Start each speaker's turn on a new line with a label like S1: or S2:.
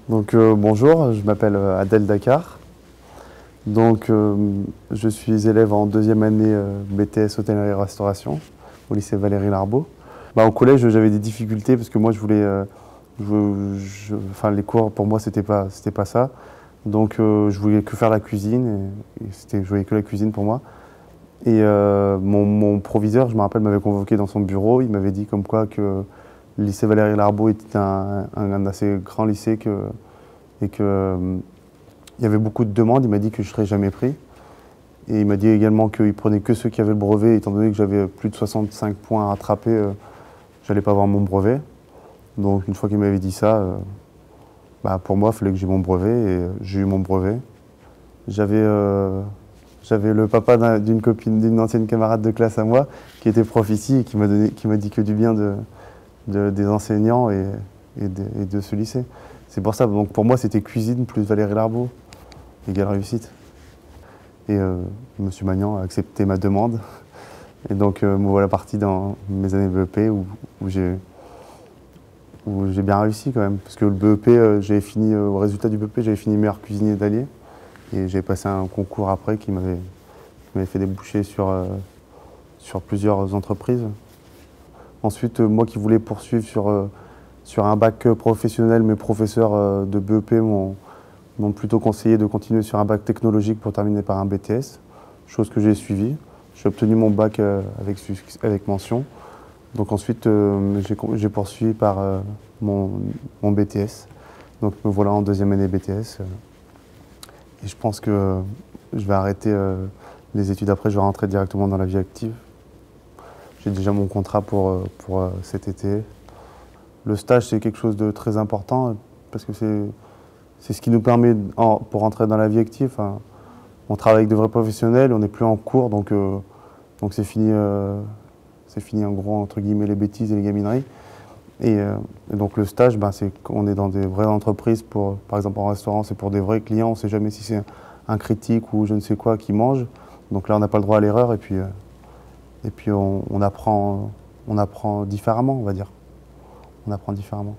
S1: Bonjour, je m'appelle Adel Dakar. Je suis élève en deuxième année BTS Hôtellerie-Restauration au lycée Valérie Larbaud. Au collège, j'avais des difficultés parce que moi, je voulais, enfin, les cours pour moi, c'était pas ça. Je voulais que faire la cuisine je voyais que la cuisine pour moi. Mon proviseur, je me rappelle, m'avait convoqué dans son bureau. Il m'avait dit comme quoi que le lycée Valérie Larbaud était un assez grand lycée et que il y avait beaucoup de demandes. Il m'a dit que je ne serais jamais pris. Et il m'a dit également qu'il prenait que ceux qui avaient le brevet, étant donné que j'avais plus de 65 points à rattraper, j'allais pas avoir mon brevet. Donc une fois qu'il m'avait dit ça, pour moi, il fallait que j'ai mon brevet et j'ai eu mon brevet. J'avais le papa d'une copine, d'une ancienne camarade de classe à moi, qui était prof ici et qui m'a dit que du bien des enseignants et de ce lycée. C'est pour ça, donc pour moi, c'était cuisine plus Valérie Larbaud, égale réussite. Monsieur Magnan a accepté ma demande. Et donc me voilà parti dans mes années BEP où j'ai bien réussi quand même. Parce que le BEP, j'avais fini, au résultat du BEP, j'avais fini meilleur cuisinier d'Allier. Et j'ai passé un concours après qui m'avait fait déboucher sur plusieurs entreprises. Ensuite, moi qui voulais poursuivre sur un bac professionnel, mes professeurs de BEP m'ont plutôt conseillé de continuer sur un bac technologique pour terminer par un BTS, chose que j'ai suivie. J'ai obtenu mon bac avec mention. Donc ensuite, j'ai poursuivi par mon BTS. Donc me voilà en deuxième année BTS. Et je pense que je vais arrêter les études après, je vais rentrer directement dans la vie active. J'ai déjà mon contrat pour cet été. Le stage, c'est quelque chose de très important parce que c'est ce qui nous permet, pour rentrer dans la vie active, hein, on travaille avec de vrais professionnels, on n'est plus en cours, donc c'est fini en gros, entre guillemets, les bêtises et les gamineries. Et donc le stage, c'est qu'on est dans des vraies entreprises, par exemple en restaurant, c'est pour des vrais clients, on ne sait jamais si c'est un critique ou je ne sais quoi qui mange. Donc là, on n'a pas le droit à l'erreur et puis on apprend différemment, on va dire. On apprend différemment.